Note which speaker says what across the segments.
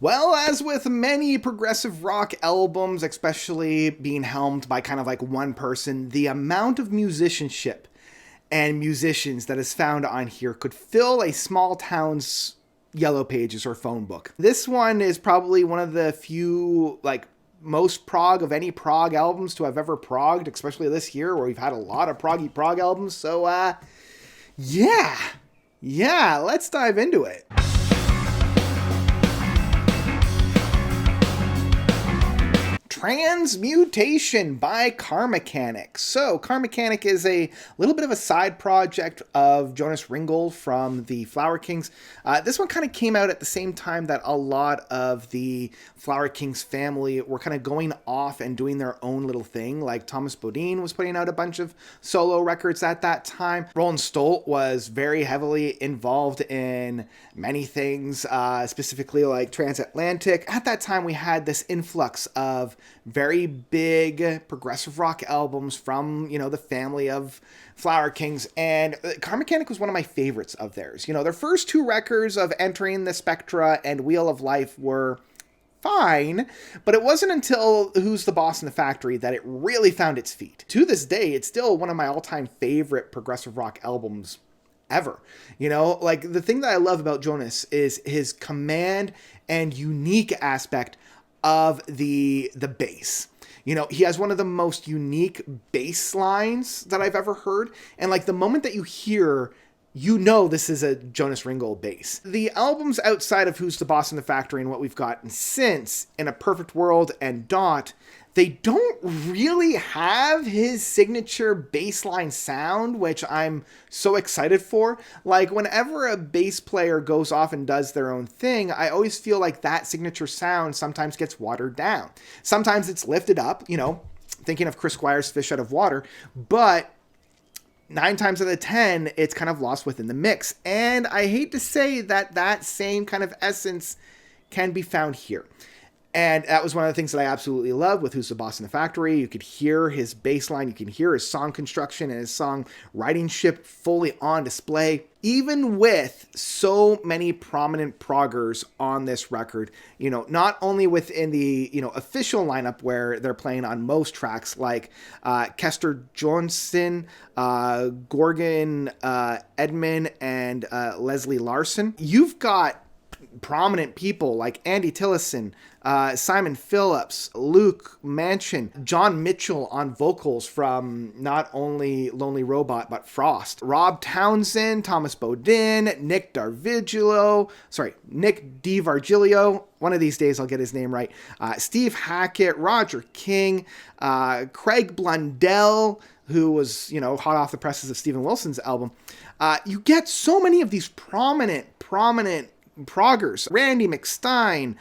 Speaker 1: Well, as with many progressive rock albums, especially being helmed by kind of like one person, the amount of musicianship and musicians that is found on here could fill a small town's yellow pages or phone book. This one is probably one of the few, like, most prog of any prog albums to have ever progged, especially this year where we've had a lot of proggy prog albums. So, yeah. Yeah, let's dive into it. Transmutation by Karmakanic. So, Karmakanic is a little bit of a side project of Jonas Ringgold from the Flower Kings. This one kind of came out at the same time that a lot of the Flower Kings family were kind of going off and doing their own little thing. Like Thomas Bodine was putting out a bunch of solo records at that time. Roland Stolt was very heavily involved in many things, specifically like Transatlantic. At that time, we had this influx of very big progressive rock albums from, the family of Flower Kings, and Karmakanic was one of my favorites of theirs. Their first two records of Entering the Spectra and Wheel of Life were fine, but it wasn't until Who's the Boss in the Factory that it really found its feet. To this day, it's still one of my all-time favorite progressive rock albums ever. Like, the thing that I love about Jonas is his command and unique aspect of the bass. He has one of the most unique bass lines that I've ever heard, and like the moment that you hear, this is a Jonas Ringgold bass. The albums outside of Who's the Boss in the Factory and what we've gotten since, In a Perfect World and Dot, they don't really have his signature bassline sound, which I'm so excited for. Like, whenever a bass player goes off and does their own thing, I always feel like that signature sound sometimes gets watered down. Sometimes it's lifted up, thinking of Chris Squire's Fish Out of Water, but 9 times out of 10, it's kind of lost within the mix. And I hate to say that same kind of essence can be found here. And that was one of the things that I absolutely love with Who's the Boss in the Factory. You could hear his bass line, you can hear his song construction and his song writingship fully on display. Even with so many prominent proggers on this record, not only within the, official lineup where they're playing on most tracks, like Kester Johnson, Gorgon Edman, and Leslie Larson. You've got prominent people like Andy Tillison, Simon Phillips, Luke Manchin, John Mitchell on vocals from not only Lonely Robot, but Frost, Rob Townsend, Thomas Bodin, Nick DiVargilio, one of these days I'll get his name right, Steve Hackett, Roger King, Craig Blundell, who was, hot off the presses of Steven Wilson's album. You get so many of these prominent proggers, Randy McStein,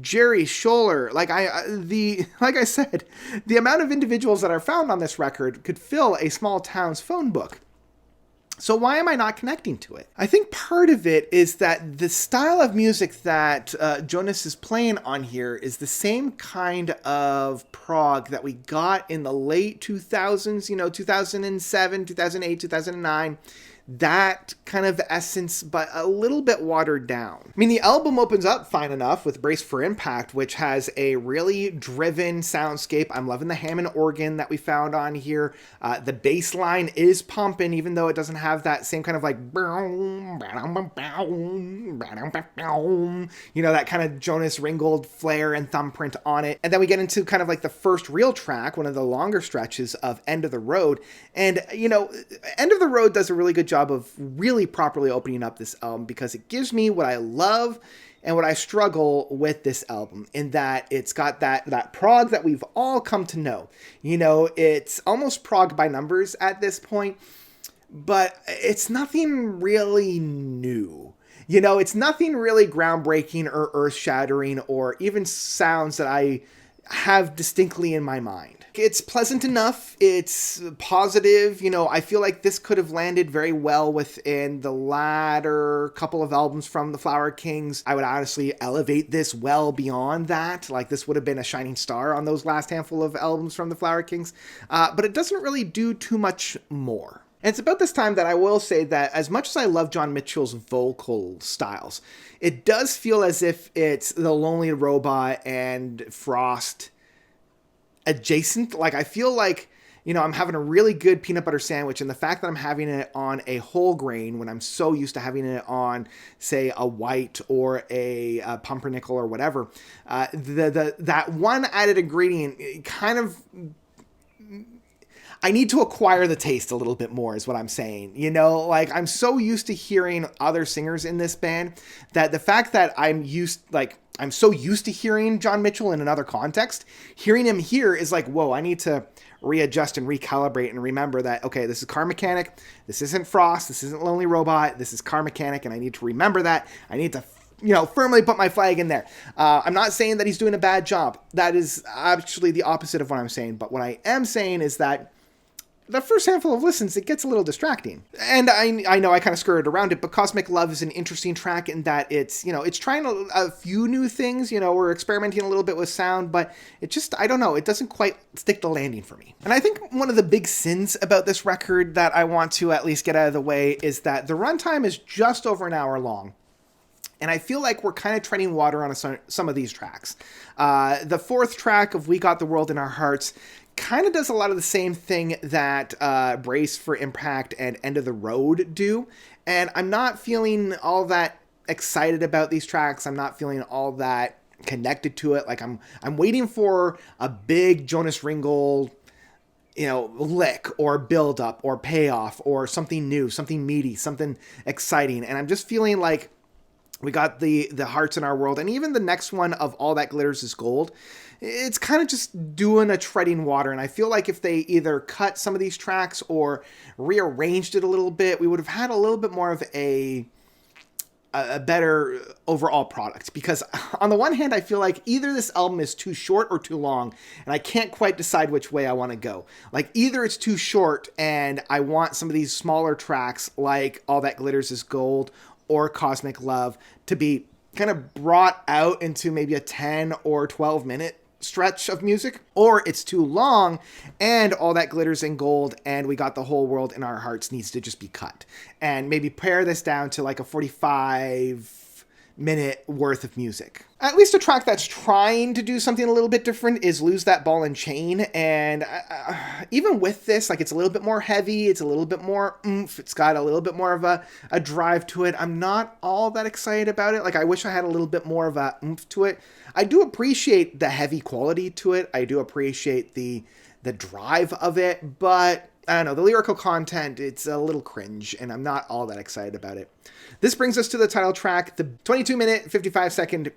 Speaker 1: Jerry Scholler. Like I said, the amount of individuals that are found on this record could fill a small town's phone book. So why am I not connecting to it? I think part of it is that the style of music that Jonas is playing on here is the same kind of prog that we got in the late 2000s, 2007, 2008, 2009. That kind of essence, but a little bit watered down. I mean, the album opens up fine enough with Brace for Impact, which has a really driven soundscape. I'm loving the Hammond organ that we found on here. The bass line is pumping, even though it doesn't have that same kind of like, that kind of Jonas Ringgold flair and thumbprint on it. And then we get into kind of like the first real track, one of the longer stretches of End of the Road. And, End of the Road does a really good job of really properly opening up this album because it gives me what I love and what I struggle with this album, in that it's got that prog that we've all come to know. It's almost prog by numbers at this point, but it's nothing really new. It's nothing really groundbreaking or earth-shattering or even sounds that I have distinctly in my mind. It's pleasant enough. It's positive. I feel like this could have landed very well within the latter couple of albums from the Flower Kings. I would honestly elevate this well beyond that. Like, this would have been a shining star on those last handful of albums from the Flower Kings. But it doesn't really do too much more. And it's about this time that I will say that as much as I love John Mitchell's vocal styles, it does feel as if it's The Lonely Robot and Frost adjacent. Like, I feel like, I'm having a really good peanut butter sandwich, and the fact that I'm having it on a whole grain when I'm so used to having it on, say, a white or a pumpernickel or whatever, that one added ingredient kind of, I need to acquire the taste a little bit more is what I'm saying. Like, I'm so used to hearing other singers in this band that the fact that I'm so used to hearing John Mitchell in another context, hearing him here is like, whoa, I need to readjust and recalibrate and remember that, okay, this is Karmakanic, this isn't Frost, this isn't Lonely Robot, this is Karmakanic, and I need to remember that. I need to firmly put my flag in there. I'm not saying that he's doing a bad job. That is actually the opposite of what I'm saying. But what I am saying is that the first handful of listens, it gets a little distracting. And I know I kind of skirted around it, but Cosmic Love is an interesting track in that it's trying a few new things. We're experimenting a little bit with sound, but it just, I don't know, it doesn't quite stick the landing for me. And I think one of the big sins about this record that I want to at least get out of the way is that the runtime is just over an hour long. And I feel like we're kind of treading water on some of these tracks. The fourth track of We Got the World in Our Hearts kind of does a lot of the same thing that Brace for Impact and End of the Road do. And I'm not feeling all that excited about these tracks. I'm not feeling all that connected to it. Like, I'm waiting for a big Jonas Ringgold, lick or build up or payoff or something new, something meaty, something exciting. And I'm just feeling like we got the Hearts in Our World, and even the next one of All That Glitters Is Gold, it's kind of just doing a treading water. And I feel like if they either cut some of these tracks or rearranged it a little bit, we would have had a little bit more of a better overall product. Because on the one hand, I feel like either this album is too short or too long, and I can't quite decide which way I want to go. Like, either it's too short and I want some of these smaller tracks like All That Glitters Is Gold or Cosmic Love to be kind of brought out into maybe a 10 or 12 minute stretch of music, or it's too long and All That Glitters in Gold and We Got the Whole World in Our Hearts needs to just be cut, and maybe pare this down to like a 45-minute worth of music. At least a track that's trying to do something a little bit different is Lose That Ball and Chain. And even with this, like, it's a little bit more heavy. It's a little bit more oomph. It's got a little bit more of a drive to it. I'm not all that excited about it. Like, I wish I had a little bit more of a oomph to it. I do appreciate the heavy quality to it. I do appreciate the drive of it, but I don't know, the lyrical content, it's a little cringe, and I'm not all that excited about it. This brings us to the title track, the 22-minute, 55-second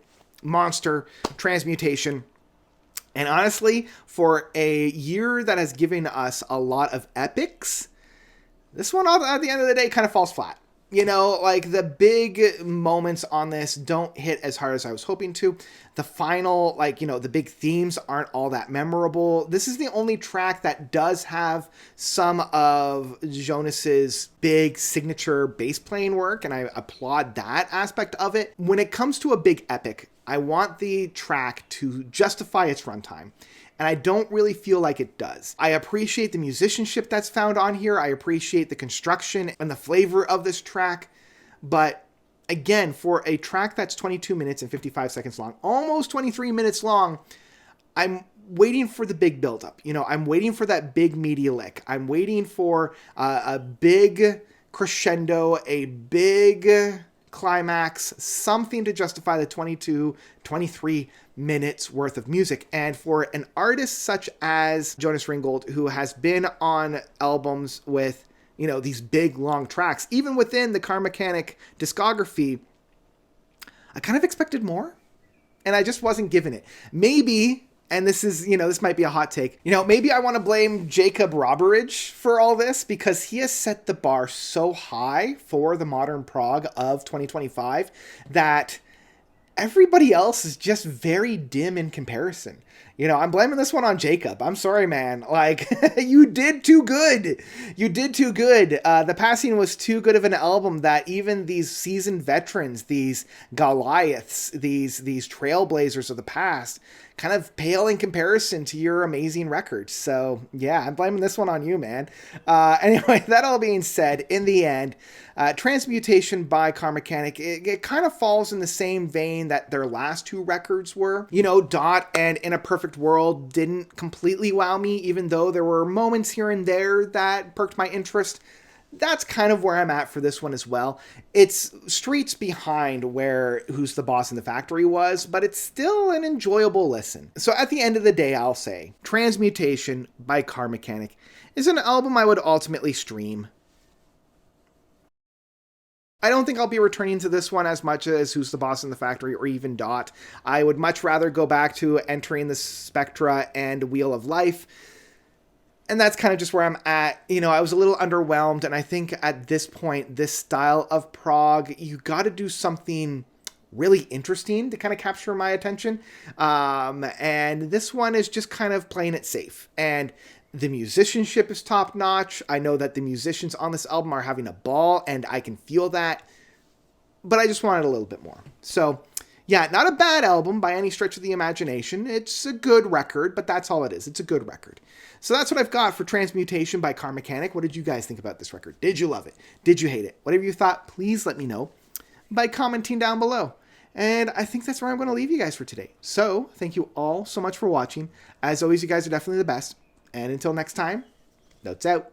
Speaker 1: monster, Transmutation. And honestly, for a year that has given us a lot of epics, this one, at the end of the day, kind of falls flat. Like, the big moments on this don't hit as hard as I was hoping to. The final, the big themes aren't all that memorable. This is the only track that does have some of Jonas's big signature bass playing work, and I applaud that aspect of it. When it comes to a big epic, I want the track to justify its runtime. And I don't really feel like it does. I appreciate the musicianship that's found on here. I appreciate the construction and the flavor of this track. But again, for a track that's 22 minutes and 55 seconds long, almost 23 minutes long, I'm waiting for the big buildup. I'm waiting for that big media lick. I'm waiting for a big crescendo, a big climax, something to justify the 22, 23 minutes worth of music. And for an artist such as Jonas Ringgold, who has been on albums with, these big long tracks, even within the Karmakanic discography, I kind of expected more, and I just wasn't given it. Maybe, and this is, this might be a hot take, maybe I want to blame Jacob Roberage for all this, because he has set the bar so high for the modern prog of 2025 that everybody else is just very dim in comparison. You know, I'm blaming this one on Jacob. I'm sorry, man. Like, you did too good. You did too good. The Passing was too good of an album that even these seasoned veterans, these Goliaths, these trailblazers of the past, kind of pale in comparison to your amazing record. So, yeah, I'm blaming this one on you, man. Anyway, that all being said, in the end, Transmutation by Karmakanic, it kind of falls in the same vein that their last two records were. You know, Dot and In a Perfect World didn't completely wow me, even though there were moments here and there that perked my interest. That's kind of where I'm at for this one as well. It's streets behind where Who's the Boss in the Factory was, but it's still an enjoyable listen. So at the end of the day, I'll say Transmutation by Karmakanic is an album I would ultimately stream. I don't think I'll be returning to this one as much as Who's the Boss in the Factory or even Dot. I would much rather go back to Entering the Spectra and Wheel of Life. And that's kind of just where I'm at. You know, I was a little underwhelmed, and I think at this point, this style of prog, you got to do something really interesting to kind of capture my attention. And this one is just kind of playing it safe. And the musicianship is top notch. I know that the musicians on this album are having a ball, and I can feel that. But I just wanted a little bit more. So, yeah, not a bad album by any stretch of the imagination. It's a good record, but that's all it is. It's a good record. So that's what I've got for Transmutation by Karmakanic. What did you guys think about this record? Did you love it? Did you hate it? Whatever you thought, please let me know by commenting down below. And I think that's where I'm going to leave you guys for today. So, thank you all so much for watching. As always, you guys are definitely the best. And until next time, notes out.